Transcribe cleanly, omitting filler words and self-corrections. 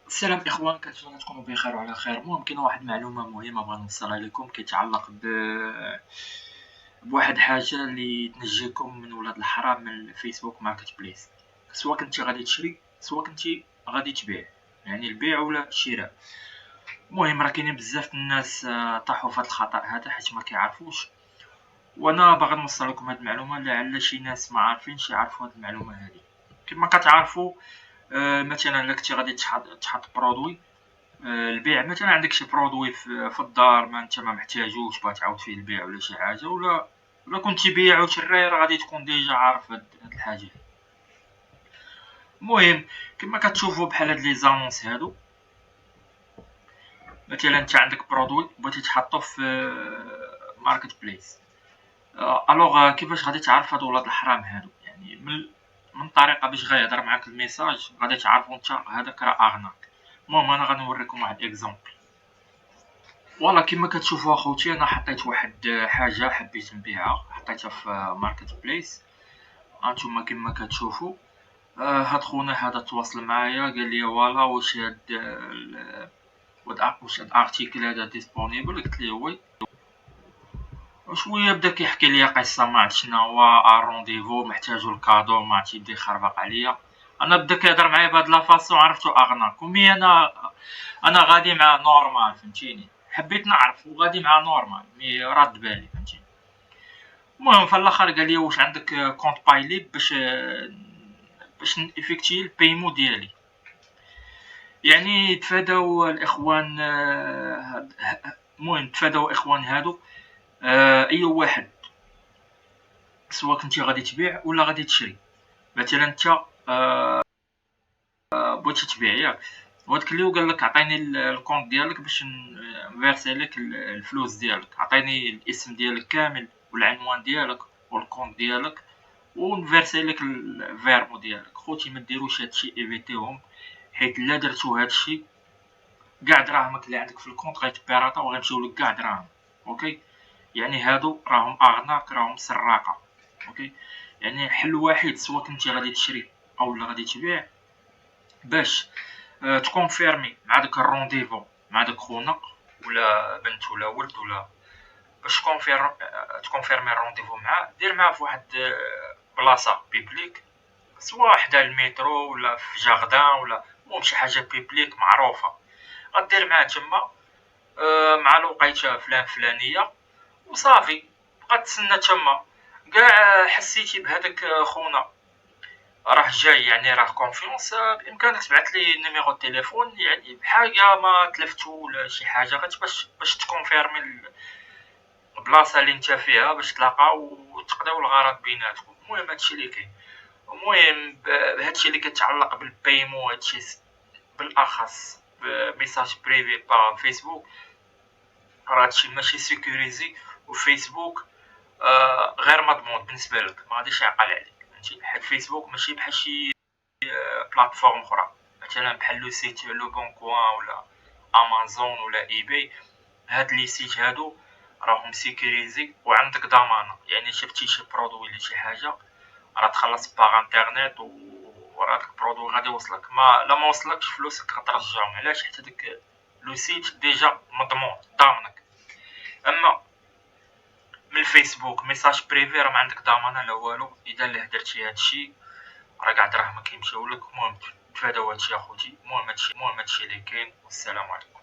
السلام اخوان، كنتمنى تكونوا بخير وعلى خير. المهم كاينه واحد المعلومه مهمه بغا نوصلها لكم، كيتعلق بواحد حاجه اللي تنجيكم من ولاد الحرام من الفيسبوك ماركت بليس. سواء كنتي غادي تشري سواء كنتي غادي تبيع، يعني البيع ولا الشراء. المهم راه كاينين بزاف الناس طاحوا في هذا الخطا هذا حيت ما كيعرفوش، وانا باغي نوصل لكم هذه المعلومه لعل شي ناس ما عارفينش يعرفوا هذه المعلومه هذه. كما كتعرفوا، مثلا الا كنتي غادي تحط برودوي، البيع مثلا عندك شي برودوي في الدار ما انت ما محتاجوش، بغا تعاود فيه البيع ولا شي حاجه، ولا كنتي بيع وتشري، راه غادي تكون ديجا عارف هاد الحاجه. المهم كما كتشوفوا بحال هاد لي زانونس هادو، مثلا انت عندك برودوي بغيتي تحطو في ماركت بليس. الوغ كيفاش غادي تعرف هادو ولاد الحرام هادو؟ يعني من طريقه باش غيهضر معاك الميساج غادي تعرفوا انت هذاك راه اغناك. المهم انا غادي نوريكم واحد اكزومبل. فوالا كما كتشوفوا اخوتي، انا حطيت واحد حاجه حبيت نبيعها، حطيتها في ماركت بليس. هانتوما كما كتشوفوا، هاد خونا هذا تواصل معايا قال لي فوالا واش هاد ارتيكل هذا ديسپونيبل؟ قلت ليه وي. وشويه بدا كيحكي لي قصه ما عرفت شناهو، رونديفو محتاجو الكادو، ما عرفت يبدا يخربق عليا. انا بدا كيهضر معايا بهاد لا فاصون، عرفتو اغناك. ومي انا غادي مع نورمال، فهمتيني، حبيت نعرف وغادي مع نورمال، مي رد بالي، فهمتيني. المهم في الاخر قال لي واش عندك كونط بايليب باش نيفيكتي البيمون ديالي. يعني تفاداو الاخوان، المهم تفاداو الاخوان هادو. اي واحد، سواء كنتي غادي تبيع ولا غادي تشري، مثلا انت بغيتي تبيع ياك، وهاد كليو قال لك عطيني الكونط ديالك باش نفيرسي لك الفلوس ديالك، عطيني الاسم ديالك كامل والعنوان ديالك والكونط ديالك ونفيرسي لك الفيرمو ديالك. خوتي ما ديروش هادشي، ايفيتيهم، حيت الا درتو هادشي كاع دراهمك اللي عندك في الكونط غيتبيراطا وغيمشيو لك كاع دراهم. اوكي، يعني هادو راهم اغناق، راهم سراقه. اوكي، يعني حل واحد، سواء كنتي غادي تشري او لا غادي تبيع، باش تكونفيرمي مع داك الرونديفو مع داك خونا ولا بنت ولا ولد، ولا باش تكونفيرمي الرونديفو معاه، دير معاه في واحد بلاصه بيبليك، سواء حدا المترو ولا في جاردان، ولا المهم شي حاجه بيبليك معروفه. غدير معاه تما مع الوقيته فلان فلانيه، وصافي بقى تسنى تما. كاع حسيتي بهذاك خونا راه جاي، يعني راه كونفيونس، بامكانك تبعث لي نيميرو التليفون، يعني بحاجه ما تلفتو ولا شي حاجه، غير باش تكونفيرمي البلاصه اللي انت فيها، باش تلاقاو وتقضيو الغرض بيناتكم. المهم هادشي اللي كاين. المهم هادشي اللي كيتعلق بالبايمون، هادشي بالاخص بميساج بريفي با فيسبوك، راه هادشي ماشي سيكوريزي. وفيسبوك غير مضمون بالنسبه لك، ما غاديش يعقل عليك، فهمتي، حيت فيسبوك ماشي بحال شي بلاتفورم اخرى، مثلا بحال لو سيت لو بون كوان ولا امازون ولا ايباي. هاد لي سيت هادو راهم سيكوريزي وعندك ضمانه، يعني شفتي شي برودوي ولا شي حاجه، راه تخلص باغ انترنيت وراه داك البرودوي غادي يوصلك، ما وصلكش فلوسك غترجعهم. علاش؟ حيت هذاك لو سيت ديجا مضمون ضامنك. اما من الفيسبوك ميساج بريفي راه ما عندك ضمانه لا والو، اذا اللي درتي هادشي راه كاع دراهمك يمشيو لك. المهم تفاداو هادشي اخوتي. المهم هادشي اللي كاين، والسلام عليكم.